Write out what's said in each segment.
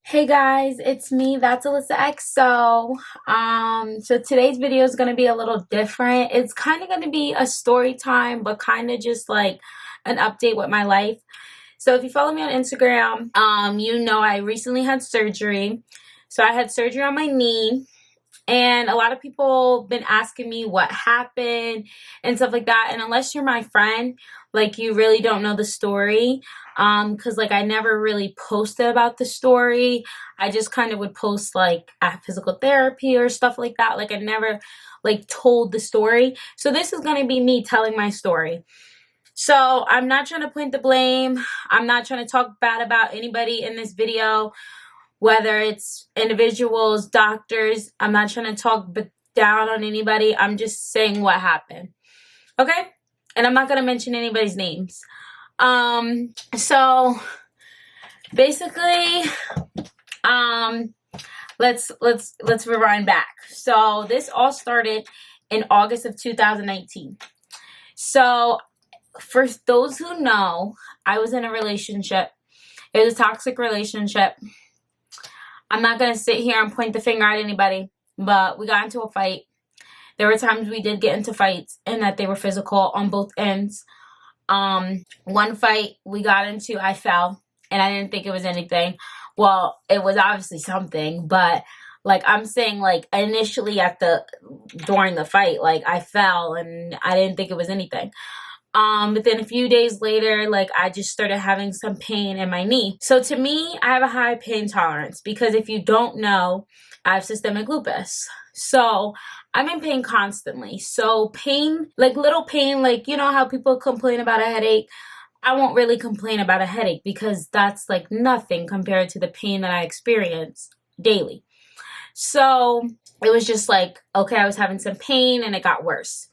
Hey guys, it's me, that's Alyssa XO. So today's video is going to be a little different. It's kind of going to be a story time, but kind of just like an update with my life. So if you follow me on Instagram, you know I recently had surgery. So I had surgery on my knee, and a lot of people been asking me what happened and stuff like that. And unless you're my friend, like, you really don't know the story. Because like I never really posted about the story. I just kind of would post like at physical therapy or stuff like that. Like I never like told the story. So this is going to be me telling my story. So I'm not trying to point the blame. I'm not trying to talk bad about anybody in this video, whether it's individuals, doctors. I'm not trying to talk down on anybody. I'm just saying what happened. Okay? And I'm not going to mention anybody's names. So basically, let's rewind back. So this all started in August of 2019. So for those who know, I was in a relationship. It was a toxic relationship. I'm not going to sit here and point the finger at anybody, but we got into a fight. There were times we did get into fights and that they were physical on both ends. One fight we got into, I fell, and I didn't think it was anything. Well, it was obviously something, but like I'm saying, like initially during the fight, like I fell and I didn't think it was anything. But then a few days later, like I just started having some pain in my knee. So to me, I have a high pain tolerance because if you don't know, I have systemic lupus. So I'm in pain constantly. So pain, like little pain, like you know how people complain about a headache. I won't really complain about a headache because that's like nothing compared to the pain that I experience daily. So it was just like, okay, I was having some pain and it got worse.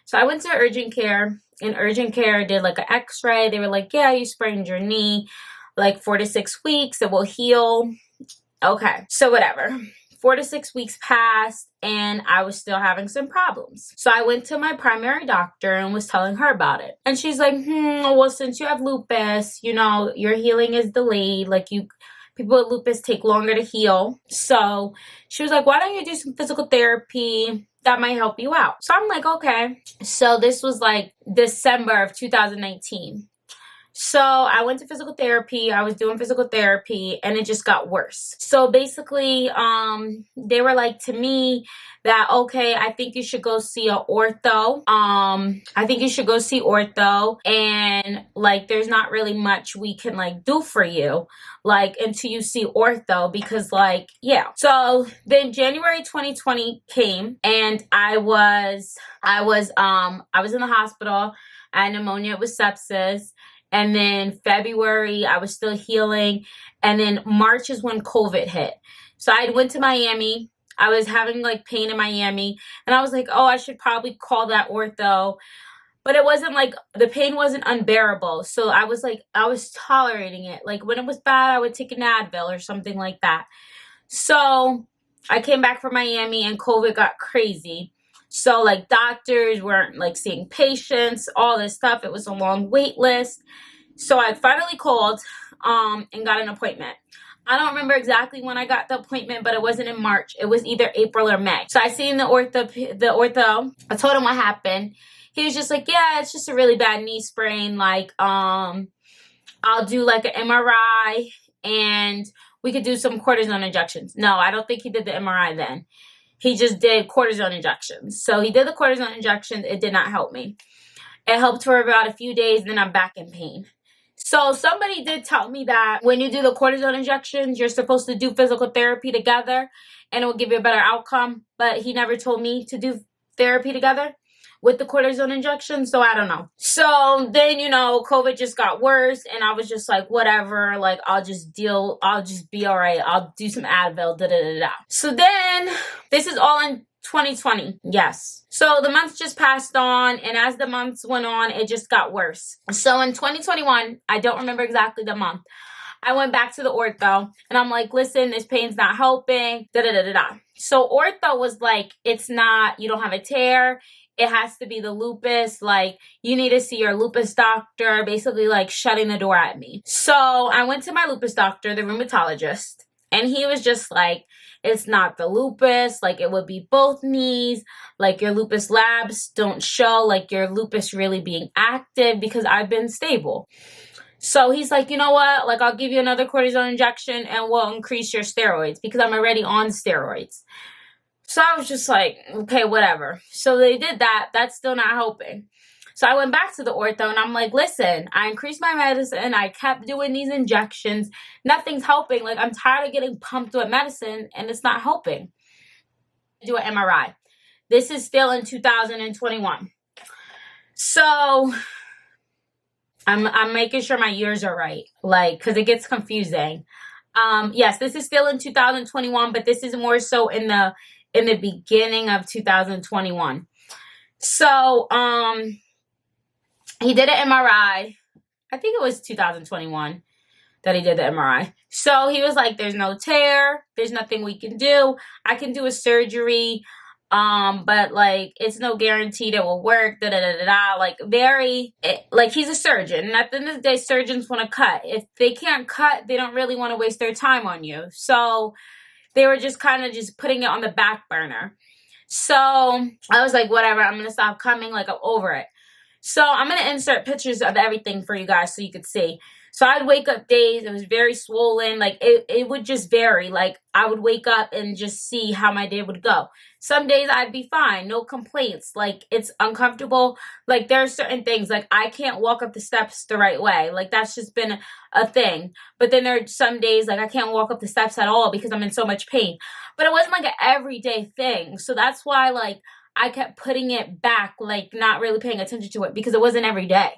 So I went to urgent care. In urgent care, did like an x-ray. They were like, yeah, you sprained your knee, like 4 to 6 weeks, it will heal. Okay, so whatever. 4 to 6 weeks passed and I was still having some problems. So I went to my primary doctor and was telling her about it. And she's like, well, since you have lupus, you know, your healing is delayed. Like people with lupus take longer to heal. So she was like, why don't you do some physical therapy? That might help you out. So I'm like, okay. So this was like December of 2019. So I went to physical therapy. I was doing physical therapy and it just got worse. So basically, they were like to me that, okay, I think you should go see an ortho. I think you should go see ortho, and like there's not really much we can like do for you like until you see ortho, because like, yeah. So then January 2020 came and I was in the hospital. I had pneumonia with sepsis. And then February, I was still healing. And then March is when COVID hit. So I went to Miami. I was having like pain in Miami. And I was like, oh, I should probably call that ortho. But it wasn't like, the pain wasn't unbearable. So I was like, I was tolerating it. Like when it was bad, I would take an Advil or something like that. So I came back from Miami and COVID got crazy. So like doctors weren't like seeing patients, all this stuff. It was a long wait list. So I finally called and got an appointment. I don't remember exactly when I got the appointment, but it wasn't in March. It was either April or May. So I seen the ortho. I told him what happened. He was just like, yeah, it's just a really bad knee sprain. Like, I'll do like an MRI and we could do some cortisone injections. No, I don't think he did the MRI then. He just did cortisone injections. So he did the cortisone injections. It did not help me. It helped for about a few days. Then I'm back in pain. So somebody did tell me that when you do the cortisone injections, you're supposed to do physical therapy together and it will give you a better outcome. But he never told me to do therapy together with the cortisone injection. So I don't know. So then, you know, COVID just got worse and I was just like, whatever, like I'll just be all right. I'll do some Advil, So then this is all in 2020. Yes. So the months just passed on, and as the months went on, it just got worse. So in 2021, I don't remember exactly the month, I went back to the ortho and I'm like, listen, this pain's not helping, da da da da da. So ortho was like, it's not, you don't have a tear. It has to be the lupus. Like, you need to see your lupus doctor, basically like shutting the door at me. So I went to my lupus doctor, the rheumatologist, and he was just like, it's not the lupus, like it would be both knees, like your lupus labs don't show like your lupus really being active because I've been stable. So he's like, you know what, like I'll give you another cortisone injection and we'll increase your steroids because I'm already on steroids. So I was just like, okay, whatever. So they did that. That's still not helping. So I went back to the ortho and I'm like, listen, I increased my medicine. I kept doing these injections. Nothing's helping. Like, I'm tired of getting pumped with medicine and it's not helping. Do an MRI. This is still in 2021. So I'm making sure my years are right, like, because it gets confusing. Yes, this is still in 2021, but this is more so in the beginning of 2021. So, he did an MRI. I think it was 2021 that he did the MRI. So he was like, there's no tear. There's nothing we can do. I can do a surgery. But like, it's no guarantee that will work, da da da da da. Like, like, he's a surgeon. And at the end of the day, surgeons want to cut. If they can't cut, they don't really want to waste their time on you. So they were just kind of just putting it on the back burner. So I was like, whatever, I'm going to stop coming. Like, I'm over it. So I'm going to insert pictures of everything for you guys so you could see. So I'd wake up days, it was very swollen. Like, it would just vary. Like, I would wake up and just see how my day would go. Some days I'd be fine, no complaints. Like, it's uncomfortable. Like, there are certain things, like, I can't walk up the steps the right way. Like, that's just been a thing. But then there are some days, like, I can't walk up the steps at all because I'm in so much pain. But it wasn't like an everyday thing. So that's why, like, I kept putting it back, like, not really paying attention to it because it wasn't every day.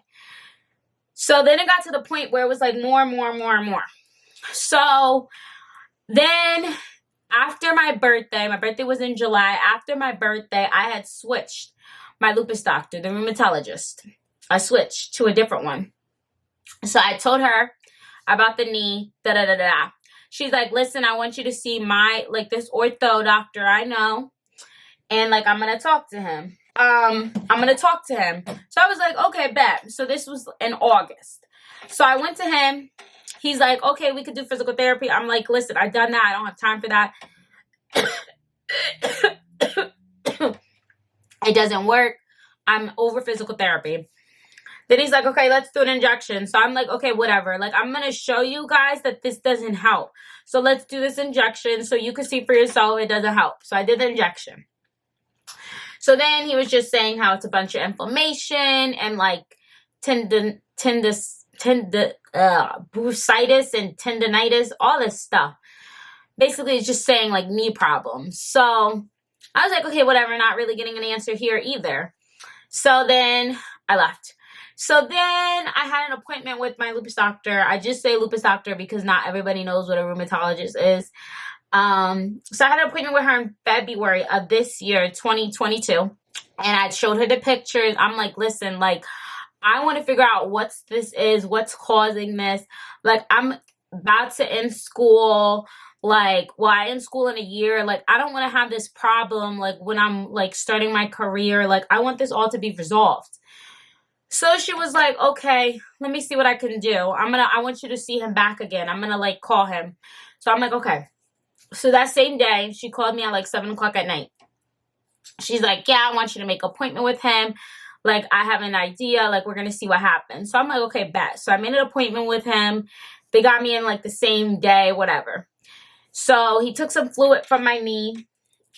So then it got to the point where it was like more and more and more and more. So then after my birthday was in July. After my birthday, I had switched my lupus doctor, the rheumatologist. I switched to a different one. So I told her about the knee, da da da da. She's like, listen, I want you to see this ortho doctor I know. And like, I'm going to talk to him. I'm going to talk to him. So I was like, okay, bet. So this was in August. So I went to him. He's like, okay, we could do physical therapy. I'm like, listen, I've done that. I don't have time for that. It doesn't work. I'm over physical therapy. Then he's like, okay, let's do an injection. So I'm like, okay, whatever. Like, I'm going to show you guys that this doesn't help. So let's do this injection so you can see for yourself it doesn't help. So I did the injection. So then he was just saying how it's a bunch of inflammation and like bursitis and tendinitis, all this stuff. Basically, it's just saying like knee problems. So I was like, okay, whatever, not really getting an answer here either. So then I left. So then I had an appointment with my lupus doctor. I just say lupus doctor because not everybody knows what a rheumatologist is. So I had an appointment with her in February of this year, 2022. And I showed her the pictures. I'm like, listen, like, I want to figure out what this is, what's causing this. Like, I'm about to end school. Like, well, I end school in a year. Like, I don't want to have this problem, like, when I'm, like, starting my career. Like, I want this all to be resolved. So she was like, okay, let me see what I can do. I want you to see him back again. I'm going to, like, call him. So I'm like, okay. So that same day, she called me at, like, 7 o'clock at night. She's like, yeah, I want you to make an appointment with him. Like, I have an idea. Like, we're going to see what happens. So I'm like, okay, bet. So I made an appointment with him. They got me in, like, the same day, whatever. So he took some fluid from my knee.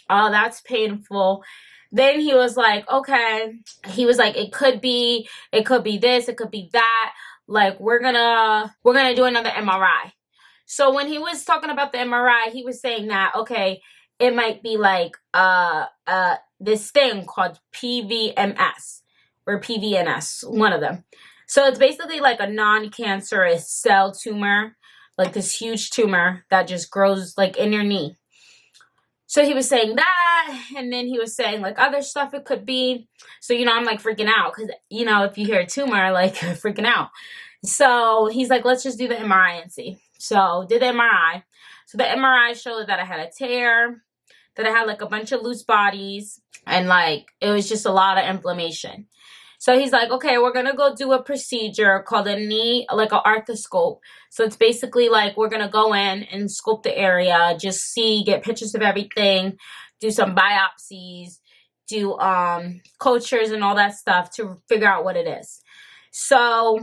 Oh, that's painful. Then he was like, okay. He was like, it could be this, it could be that. Like, we're gonna do another MRI. So when he was talking about the MRI, he was saying that, okay, it might be like this thing called PVMS or PVNS, one of them. So it's basically like a non-cancerous cell tumor, like this huge tumor that just grows like in your knee. So he was saying that, and then he was saying like other stuff it could be. So, you know, I'm like freaking out because, you know, if you hear a tumor, like freaking out. So he's like, let's just do the MRI and see. So did the MRI. So the MRI showed that I had a tear, that I had like a bunch of loose bodies, and like it was just a lot of inflammation. So he's like, okay, we're gonna go do a procedure called a knee, like an arthroscope. So it's basically like we're gonna go in and scope the area, just see, get pictures of everything, do some biopsies, do cultures and all that stuff to figure out what it is. So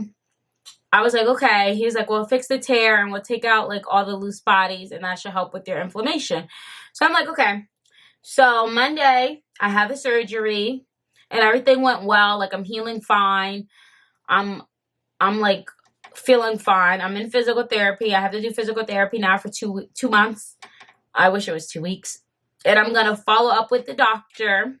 I was like, okay. He was like, well, fix the tear and we'll take out like all the loose bodies and that should help with your inflammation. So I'm like, okay. So Monday, I have the surgery and everything went well. Like I'm healing fine. I'm like feeling fine. I'm in physical therapy. I have to do physical therapy now for 2 months. I wish it was 2 weeks. And I'm going to follow up with the doctor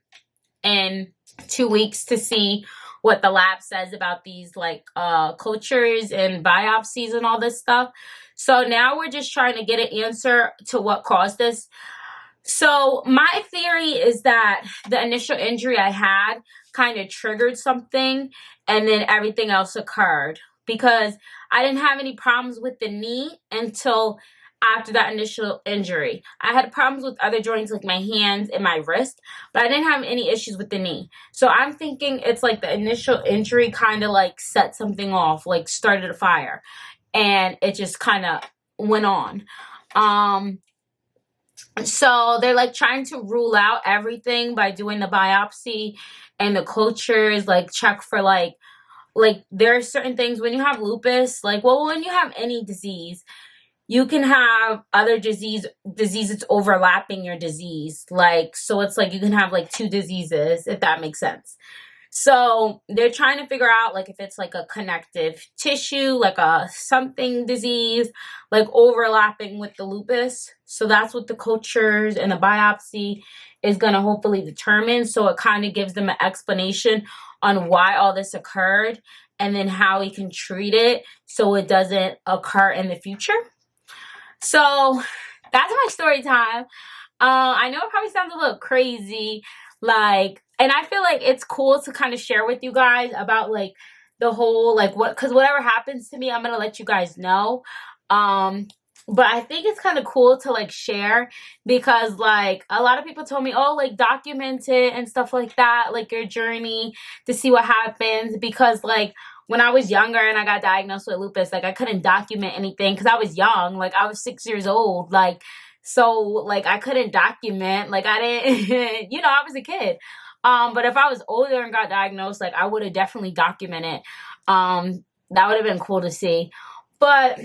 in 2 weeks to see what the lab says about these like cultures and biopsies and all this stuff. So now we're just trying to get an answer to what caused this. So my theory is that the initial injury I had kind of triggered something and then everything else occurred, because I didn't have any problems with the knee until after that initial injury. I had problems with other joints like my hands and my wrist, but I didn't have any issues with the knee. So I'm thinking it's like the initial injury kind of like set something off, like started a fire, and it just kind of went on. So they're like trying to rule out everything by doing the biopsy and the cultures, like check for like there are certain things when you have lupus, like, well, when you have any disease, you can have other diseases overlapping your disease. Like, so it's like you can have like 2 diseases, if that makes sense. So they're trying to figure out like if it's like a connective tissue, like a something disease, like overlapping with the lupus. So that's what the cultures and the biopsy is going to hopefully determine. So it kind of gives them an explanation on why all this occurred and then how we can treat it so it doesn't occur in the future. So that's my story time. I know it probably sounds a little crazy, like, and I feel like it's cool to kind of share with you guys about like the whole, like, because whatever happens to me, I'm gonna let you guys know. But I think it's kind of cool to like share, because like a lot of people told me, oh, like document it and stuff like that, like your journey to see what happens, because like when I was younger and I got diagnosed with lupus, like I couldn't document anything because I was young, like I was 6 years old, like, so like I couldn't document, like I didn't, you know, I was a kid. But if I was older and got diagnosed, like I would have definitely documented. That would have been cool to see. But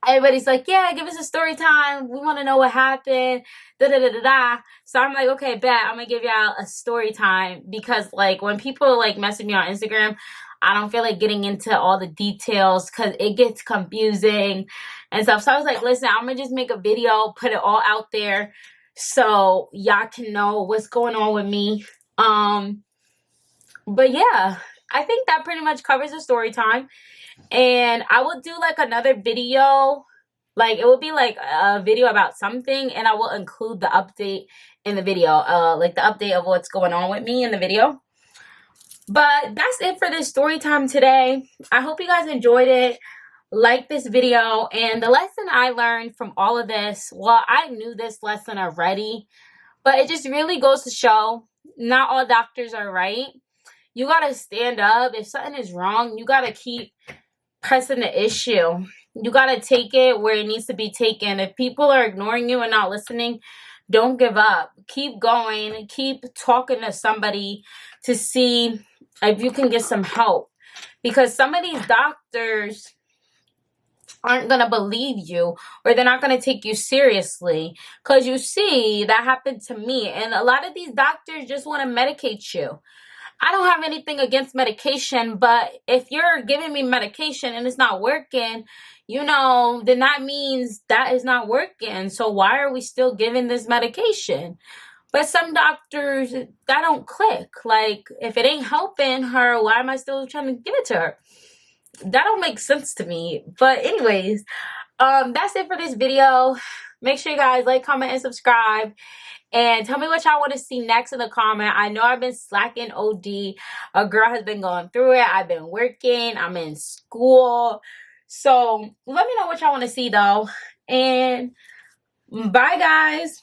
everybody's like, yeah, give us a story time. We want to know what happened. Da da da da da. So I'm like, okay, bet I'm gonna give y'all a story time, because like when people like message me on Instagram, I don't feel like getting into all the details because it gets confusing and stuff. So I was like, listen, I'm gonna just make a video, put it all out there so y'all can know what's going on with me. But yeah, I think that pretty much covers the story time. And I will do like another video, like it will be like a video about something, and I will include the update in the video, like the update of what's going on with me in the video. But that's it for this story time today. I hope you guys enjoyed it. Like this video, and the lesson I learned from all of this, well, I knew this lesson already, but it just really goes to show not all doctors are right. You gotta stand up. If something is wrong, you gotta keep pressing the issue. You gotta take it where it needs to be taken. If people are ignoring you and not listening, don't give up. Keep going. Keep talking to somebody to see if you can get some help, because some of these doctors aren't going to believe you, or they're not going to take you seriously, because you see that happened to me, and a lot of these doctors just want to medicate you. I don't have anything against medication, but if you're giving me medication and it's not working, you know, then that means that is not working. So why are we still giving this medication? But some doctors, that don't click. Like, if it ain't helping her, why am I still trying to give it to her? That don't make sense to me. But anyways, that's it for this video. Make sure you guys like, comment, and subscribe. And tell me what y'all want to see next in the comment. I know I've been slacking OD. A girl has been going through it. I've been working. I'm in school. So let me know what y'all want to see though. And bye guys.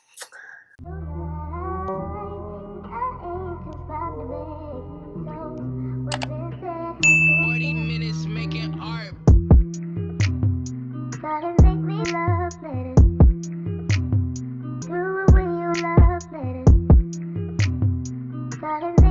40 minutes making art. Gotta make me love better. Do it when you love better. Gotta